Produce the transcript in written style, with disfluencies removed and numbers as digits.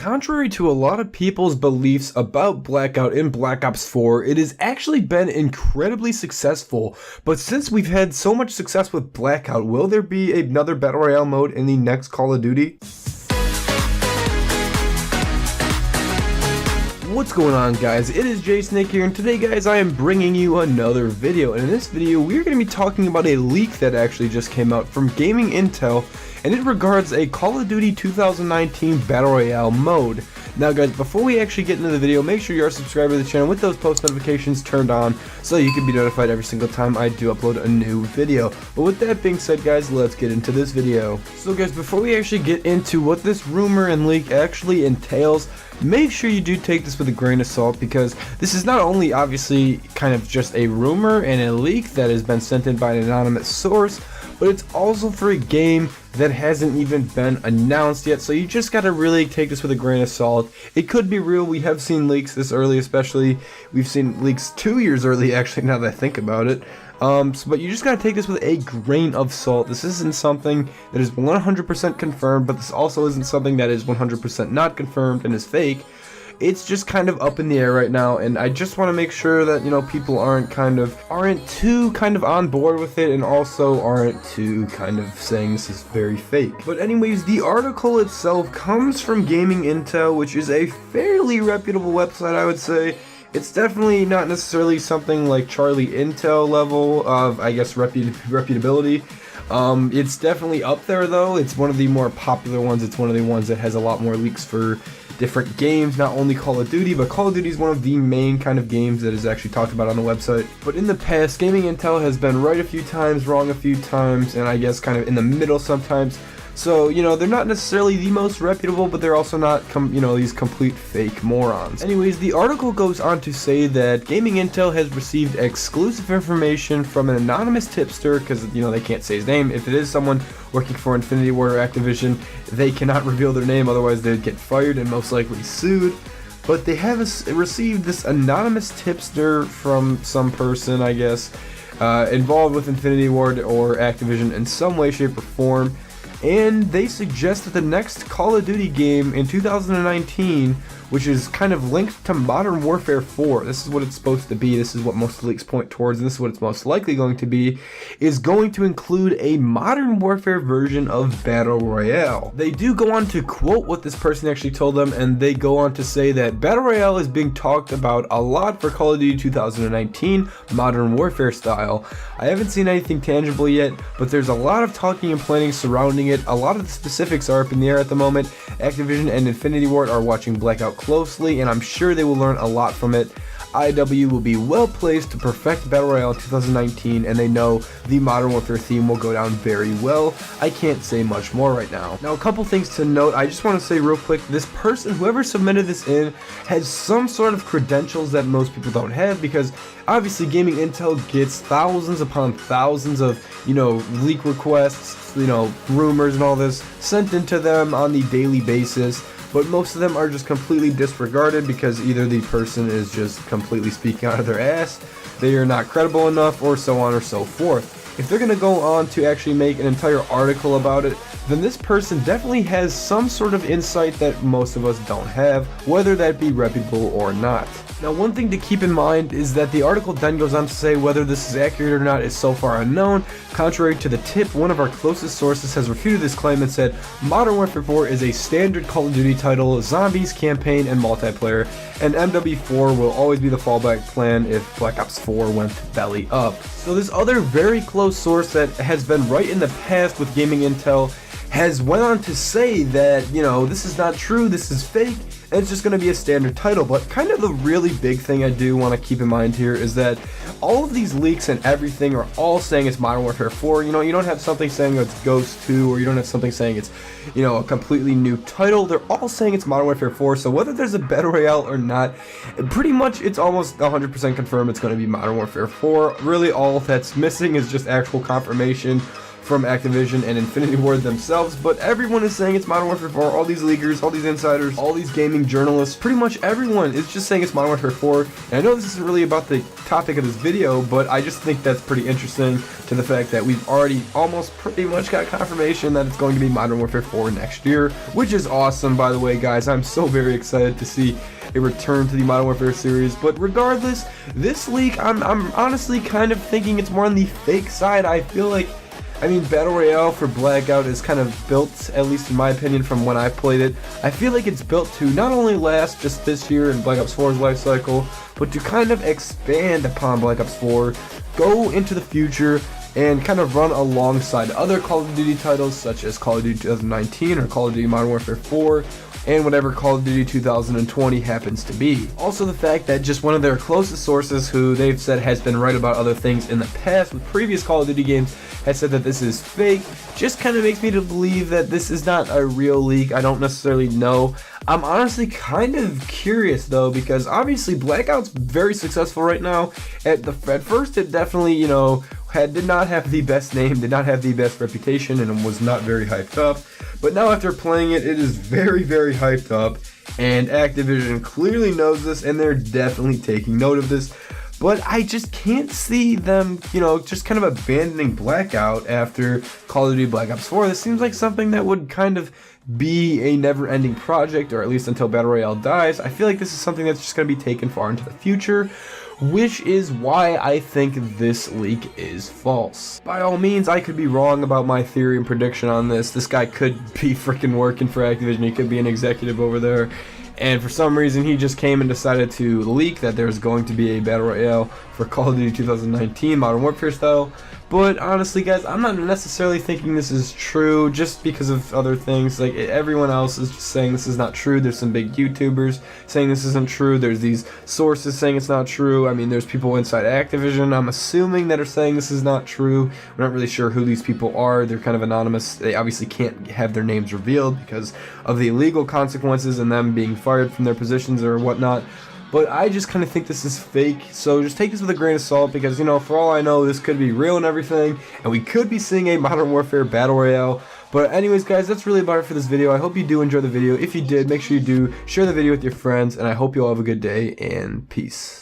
Contrary to a lot of people's beliefs about Blackout in Black Ops 4, it has actually been incredibly successful. But since we've had so much success with Blackout, will there be another Battle Royale mode in the next Call of Duty? What's going on, guys? It is Snake here, and today, guys, I am bringing you another video. And in this video, we're going to be talking about a leak that actually just came out from Gaming Intel, and it regards a Call of Duty 2019 Battle Royale mode. Now, guys, before we actually get into the video, make sure you are subscribed to the channel with those post notifications turned on so you can be notified every single time I do upload a new video. But with that being said, guys, let's get into this video. So, guys, before we actually get into what this rumor and leak actually entails, make sure you do take this with a grain of salt, because this is not only obviously kind of just a rumor and a leak that has been sent in by an anonymous source, but it's also for a game that hasn't even been announced yet, so you just gotta really take this with a grain of salt. It could be real. We have seen leaks this early, especially we've seen leaks 2 years early, actually, now that I think about it. But you just gotta take this with a grain of salt. This isn't something that is 100% confirmed, but this also isn't something that is 100% not confirmed and is fake. It's just kind of up in the air right now, and I just want to make sure that, you know, people aren't too on board with it, and also aren't too saying this is very fake. But anyways, the article itself comes from Gaming Intel, which is a fairly reputable website, I would say. It's definitely not necessarily something like Charlie Intel level of, I guess, reputability. It's definitely up there, though. It's one of the more popular ones. It's one of the ones that has a lot more leaks for different games, not only Call of Duty, but Call of Duty is one of the main kind of games that is actually talked about on the website. But in the past, Gaming Intel has been right a few times, wrong a few times, and I guess kind of in the middle sometimes. So, you know, they're not necessarily the most reputable, but they're also not, these complete fake morons. Anyways, the article goes on to say that Gaming Intel has received exclusive information from an anonymous tipster, because, you know, they can't say his name. If it is someone working for Infinity Ward or Activision, they cannot reveal their name, otherwise they'd get fired and most likely sued. But they have received this anonymous tipster from some person, I guess, involved with Infinity Ward or Activision in some way, shape, or form. And they suggest that the next Call of Duty game in 2019, which is kind of linked to Modern Warfare 4, this is what it's supposed to be, this is what most leaks point towards, and this is what it's most likely going to be, is going to include a Modern Warfare version of Battle Royale. They do go on to quote what this person actually told them, and they go on to say that Battle Royale is being talked about a lot for Call of Duty 2019, Modern Warfare style. I haven't seen anything tangible yet, but there's a lot of talking and planning surrounding it. A lot of the specifics are up in the air at the moment. Activision and Infinity Ward are watching Blackout closely, and I'm sure they will learn a lot from it. IW will be well placed to perfect Battle Royale in 2019, and they know the Modern Warfare theme will go down very well. I can't say much more right now. Now, a couple things to note. I just want to say real quick, this person, whoever submitted this in, has some sort of credentials that most people don't have, because obviously Gaming Intel gets thousands upon thousands of, leak requests, rumors and all this sent into them on the daily basis. But most of them are just completely disregarded because either the person is just completely speaking out of their ass, they are not credible enough, or so on or so forth. If they're going to go on to actually make an entire article about it, then this person definitely has some sort of insight that most of us don't have, whether that be reputable or not. Now, one thing to keep in mind is that the article then goes on to say whether this is accurate or not is so far unknown. Contrary to the tip, one of our closest sources has refuted this claim and said Modern Warfare 4 is a standard Call of Duty title, zombies, campaign, and multiplayer, and MW4 will always be the fallback plan if Black Ops 4 went belly up. So this other very close source that has been right in the past with Gaming Intel has went on to say that, this is not true, this is fake, and it's just going to be a standard title. But kind of the really big thing I do want to keep in mind here is that all of these leaks and everything are all saying it's Modern Warfare 4. You don't have something saying it's Ghost 2, or you don't have something saying it's, a completely new title. They're all saying it's Modern Warfare 4, so whether there's a Battle Royale or not, pretty much it's almost 100% confirmed it's going to be Modern Warfare 4. Really, all that's missing is just actual confirmation from Activision and Infinity Ward themselves, but everyone is saying it's Modern Warfare 4. All these leakers, all these insiders, all these gaming journalists, pretty much everyone is just saying it's Modern Warfare 4. And I know this isn't really about the topic of this video, but I just think that's pretty interesting to the fact that we've already almost pretty much got confirmation that it's going to be Modern Warfare 4 next year, which is awesome, by the way, guys. I'm so very excited to see a return to the Modern Warfare series. But regardless, this leak, I'm honestly kind of thinking it's more on the fake side. I feel like, I mean, Battle Royale for Blackout is kind of built, at least in my opinion from when I played it, I feel like it's built to not only last just this year in Black Ops 4's life cycle, but to kind of expand upon Black Ops 4, go into the future, and kind of run alongside other Call of Duty titles such as Call of Duty 2019 or Call of Duty Modern Warfare 4, and whatever Call of Duty 2020 happens to be. Also the fact that just one of their closest sources, who they've said has been right about other things in the past with previous Call of Duty games, has said that this is fake, just kind of makes me to believe that this is not a real leak. I don't necessarily know. I'm honestly kind of curious though, because obviously Blackout's very successful right now. At first it definitely, you know, did not have the best name, did not have the best reputation, and was not very hyped up. But now after playing it, it is very, very hyped up, and Activision clearly knows this, and they're definitely taking note of this. But I just can't see them, you know, just kind of abandoning Blackout after Call of Duty Black Ops 4. This seems like something that would kind of be a never-ending project, or at least until Battle Royale dies. I feel like this is something that's just going to be taken far into the future, which is why I think this leak is false. By all means, I could be wrong about my theory and prediction on this. This guy could be freaking working for Activision. He could be an executive over there, and for some reason he just came and decided to leak that there's going to be a Battle Royale for Call of Duty 2019 Modern Warfare style. But honestly, guys, I'm not necessarily thinking this is true just because of other things. Like, everyone else is just saying this is not true. There's some big YouTubers saying this isn't true. There's these sources saying it's not true. I mean, there's people inside Activision, I'm assuming, that are saying this is not true. We're not really sure who these people are. They're kind of anonymous. They obviously can't have their names revealed because of the legal consequences and them being fired from their positions or whatnot. But I just kind of think this is fake, so just take this with a grain of salt, because, you know, for all I know, this could be real and everything, and we could be seeing a Modern Warfare Battle Royale. But anyways, guys, that's really about it for this video. I hope you do enjoy the video. If you did, make sure you do share the video with your friends, and I hope you all have a good day, and peace.